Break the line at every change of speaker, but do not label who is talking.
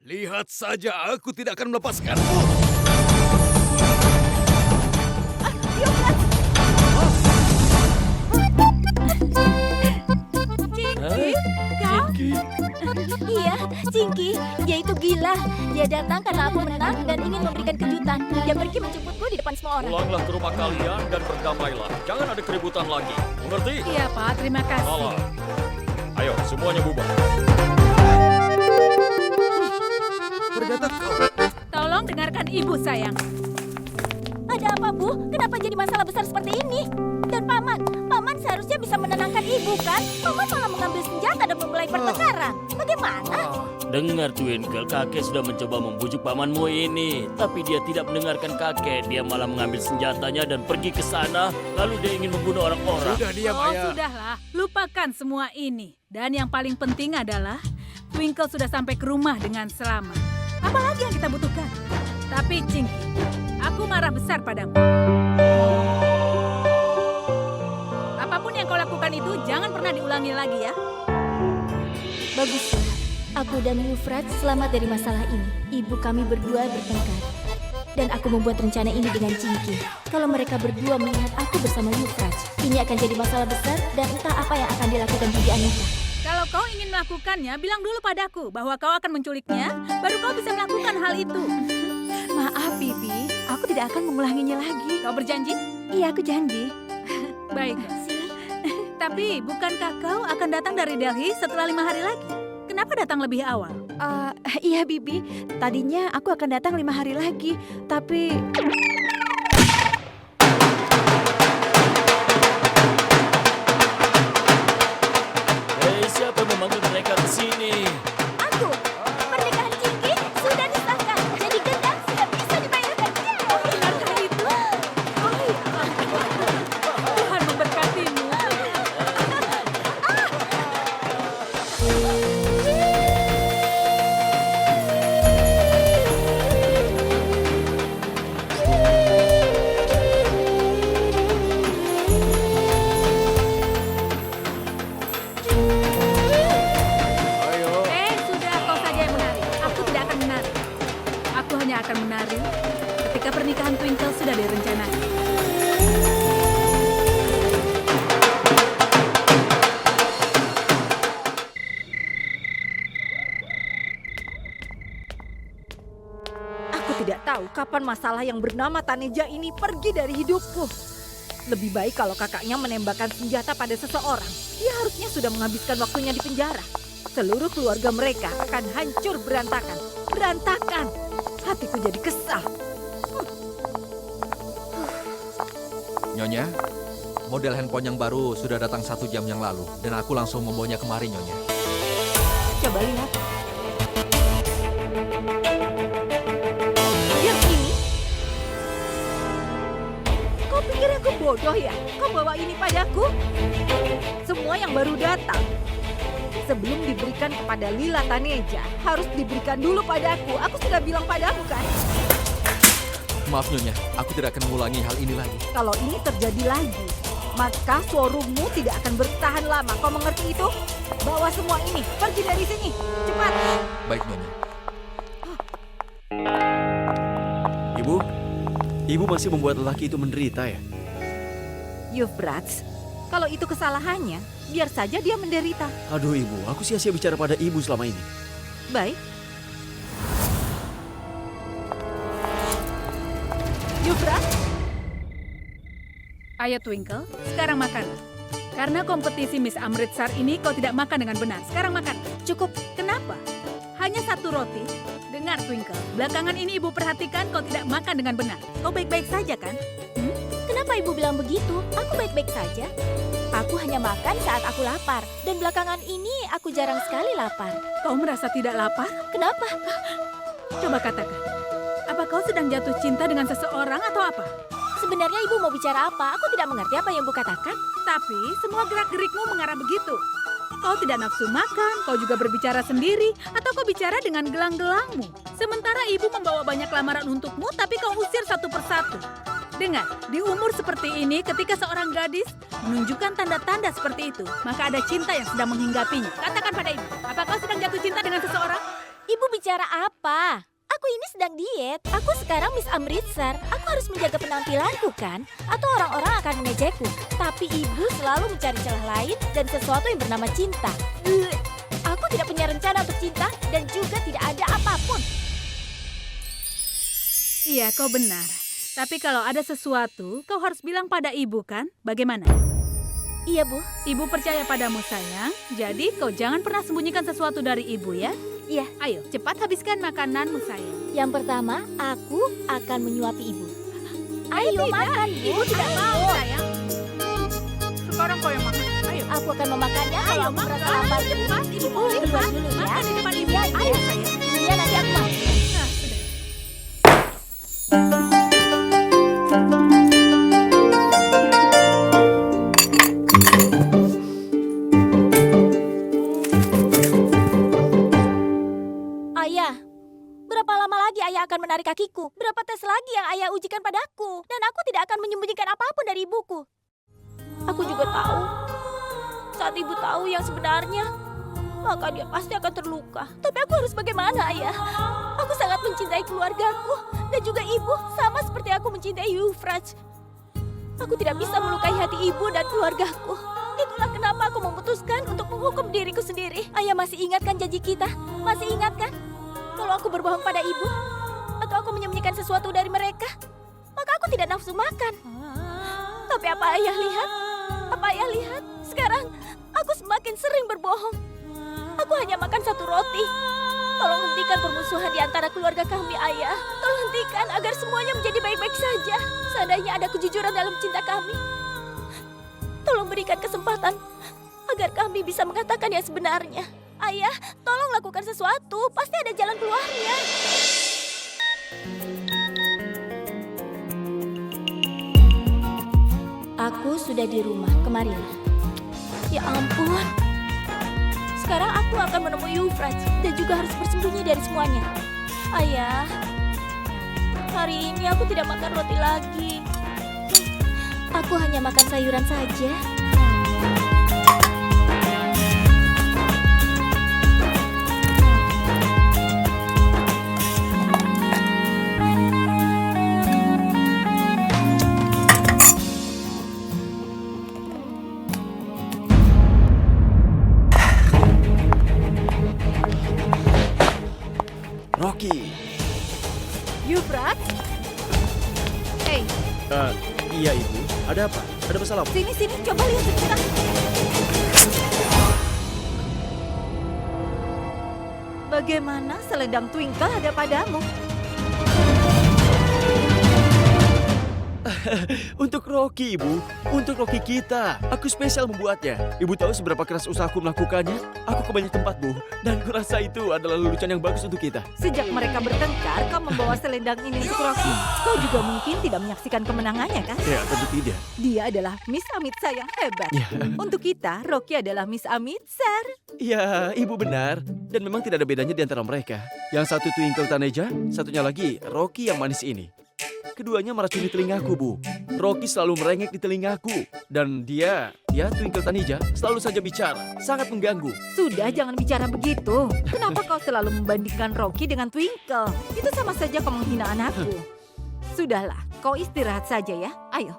Lihat saja, aku tidak akan melepaskanmu.
Cingki, kau?
Iya, Cingki, dia itu gila. Dia datang karena aku menang dan ingin memberikan kejutan. Dia pergi menjemputku di depan semua orang.
Pulanglah ke rumah kalian dan berdamailah. Jangan ada keributan lagi. Mengerti?
Iya, Pak. Terima kasih.
Salah. Ayo, semuanya bubar.
Perdata kau.
Tolong dengarkan ibu, sayang.
Ada apa, Bu? Kenapa jadi masalah besar seperti ini? Dan Paman seharusnya bisa menenangkan ibu, kan? Paman malah mengambil senjata dan memulai pertengkaran. Bagaimana?
Dengar Twinkle, kakek sudah mencoba membujuk pamanmu ini. Tapi dia tidak mendengarkan kakek. Dia malah mengambil senjatanya dan pergi ke sana. Lalu dia ingin membunuh orang-orang.
Sudah diam,
Oh,
Ayah.
sudahlah. Lupakan semua ini. Dan yang paling penting adalah Twinkle sudah sampai ke rumah dengan selamat. Apalagi yang kita butuhkan? Tapi Cingki, aku marah besar padamu. Apapun yang kau lakukan itu jangan pernah diulangi lagi ya.
Baguslah. Aku dan Euphrates selamat dari masalah ini. Ibu kami berdua bertengkar. Dan aku membuat rencana ini dengan Cingki. Kalau mereka berdua melihat aku bersama Euphrates, ini akan jadi masalah besar dan entah apa yang akan dilakukan Bibi Anita.
Kalau kau ingin melakukannya, bilang dulu padaku bahwa kau akan menculiknya, baru kau bisa melakukan hal itu.
Maaf, Bibi. Aku tidak akan mengulanginya lagi.
Kau berjanji?
Iya, aku janji.
Baik. Tapi bukankah kau akan datang dari Delhi setelah 5 hari lagi? Kenapa datang lebih awal?
Iya, Bibi. Tadinya aku akan datang 5 hari lagi. Tapi...
Hei, siapa yang memanggil mereka ke sini?
Aku, pernikahan Cingki sudah disahkan. Jadi gendang sudah bisa dibayarkan.
Benarkah itu? Tuhan memberkatimu.
Ayo.
Sudah kau saja yang menari. Aku tidak akan menari. Aku hanya akan menari ketika pernikahan Twinkle sudah direncanakan.
Aku tidak tahu kapan masalah yang bernama Taneja ini pergi dari hidupku. Lebih baik kalau kakaknya menembakkan senjata pada seseorang. Dia harusnya sudah menghabiskan waktunya di penjara. Seluruh keluarga mereka akan hancur berantakan. Berantakan. Hatiku jadi kesal.
Nyonya, model handphone yang baru sudah datang 1 jam yang lalu dan aku langsung membawanya kemari, Nyonya.
Coba lihat. Yang ini? Kau pikir aku bodoh ya? Kau bawa ini padaku? Semua yang baru datang. Sebelum diberikan kepada Lila Taneja, harus diberikan dulu padaku. Aku sudah bilang padamu kan?
Maaf, Nyonya, aku tidak akan mengulangi hal ini lagi.
Kalau ini terjadi lagi, maka showroommu tidak akan bertahan lama. Kau mengerti itu? Bawa semua ini, pergi dari sini. Cepat.
Baik, Nyonya.
Ibu masih membuat lelaki itu menderita ya?
Euphrates, kalau itu kesalahannya, biar saja dia menderita.
Aduh ibu, aku sia-sia bicara pada ibu selama ini.
Baik. Euphrates,
Ayo Twinkle, sekarang makan. Karena kompetisi Miss Amritsar ini kau tidak makan dengan benar. Sekarang makan. Cukup. Kenapa? Hanya 1 roti. Dengar Twinkle, belakangan ini ibu perhatikan kau tidak makan dengan benar. Kau baik-baik saja kan?
Kenapa ibu bilang begitu? Aku baik-baik saja. Aku hanya makan saat aku lapar. Dan belakangan ini aku jarang sekali lapar.
Kau merasa tidak lapar?
Kenapa?
Coba katakan. Apa kau sedang jatuh cinta dengan seseorang atau apa?
Sebenarnya ibu mau bicara apa? Aku tidak mengerti apa yang ibu katakan.
Tapi semua gerak-gerikmu mengarah begitu. Kau tidak nafsu makan, kau juga berbicara sendiri, atau kau bicara dengan gelang-gelangmu. Sementara ibu membawa banyak lamaran untukmu, tapi kau usir satu persatu. Dengar, di umur seperti ini ketika seorang gadis menunjukkan tanda-tanda seperti itu, maka ada cinta yang sedang menghinggapinya. Katakan pada ibu, apa kau sedang jatuh cinta dengan seseorang?
Ibu bicara apa? Aku ini sedang diet. Aku sekarang Miss Amritsar. Aku harus menjaga penampilanku kan? Atau orang-orang akan mengejekku. Tapi ibu selalu mencari celah lain dan sesuatu yang bernama cinta. Aku tidak punya rencana untuk cinta dan juga tidak ada apapun.
Iya, kau benar. Tapi kalau ada sesuatu, kau harus bilang pada ibu kan? Bagaimana?
Iya, Bu.
Ibu percaya padamu sayang, jadi kau jangan pernah sembunyikan sesuatu dari ibu ya.
Iya.
Ayo, cepat habiskan makananmu sayang.
Yang pertama, aku akan menyuapi ibu. Ayo makan, Bu.
Ibu tidak
Ayo.
mau sayang. Sekarang kau yang makan. Ayo.
Aku akan memakannya kalau aku merasa lapar.
Cepat, ibu mau
Ibu
makan.
dulu ya.
Makan di depan ibu.
Iya,
Ayo
iya.
sayang.
Iya, nanti aku makan.
Nah, sudah.
Ayah, berapa lama lagi ayah akan menarik kakiku? Berapa tes lagi yang ayah ujikan padaku? Dan aku tidak akan menyembunyikan apapun dari ibuku. Aku juga tahu, saat ibu tahu yang sebenarnya, maka dia pasti akan terluka. Tapi aku harus bagaimana, ayah? Aku sangat mencintai keluargaku dan juga ibu sama seperti aku mencintai Euphrates. Aku tidak bisa melukai hati ibu dan keluargaku. Itulah kenapa aku memutuskan untuk menghukum diriku sendiri. Ayah masih ingat kan janji kita? Masih ingat kan? Kalau aku berbohong pada ibu, atau aku menyembunyikan sesuatu dari mereka, maka aku tidak nafsu makan. Tapi apa ayah lihat? Apa ayah lihat? Sekarang aku semakin sering berbohong. Aku hanya makan satu roti. Tolong hentikan permusuhan di antara keluarga kami, ayah. Tolong hentikan agar semuanya menjadi baik-baik saja. Seandainya ada kejujuran dalam cinta kami, tolong berikan kesempatan agar kami bisa mengatakan yang sebenarnya. Ayah, tolong lakukan sesuatu. Pasti ada jalan keluarnya. Aku sudah di rumah, kemarilah. Ya ampun. Sekarang aku akan menemui Euphrates dan juga harus bersembunyi dari semuanya. Ayah, hari ini aku tidak makan roti lagi. Aku hanya makan sayuran saja.
Rocky.
Euphrates? Hei,
Iya ibu. Ada apa? Ada masalah apa?
sini, coba lihat sekitar. Bagaimana selendang Twinkle ada padamu?
Untuk Rocky, Ibu. Untuk Rocky kita. Aku spesial membuatnya. Ibu tahu seberapa keras usahaku melakukannya? Aku ke banyak tempat, Bu. Dan kurasa itu adalah lelucon yang bagus untuk kita.
Sejak mereka bertengkar, kau membawa selendang ini untuk Rocky. Kau juga mungkin tidak menyaksikan kemenangannya, kan?
Ya, tentu tidak.
Dia adalah Miss Amritsar yang hebat.
Ya.
Untuk kita, Rocky adalah Miss Amritsar.
Ya, Ibu benar. Dan memang tidak ada bedanya di antara mereka. Yang satu Twinkle Taneja, satunya lagi Rocky yang manis ini. Keduanya meracuni telingaku, Bu. Rocky selalu merengek di telingaku. Dan dia Twinkle Taneja, selalu saja bicara. Sangat mengganggu.
Sudah, jangan bicara begitu. Kenapa kau selalu membandingkan Rocky dengan Twinkle? Itu sama saja kau menghina anakku. Sudahlah, kau istirahat saja ya. Ayo.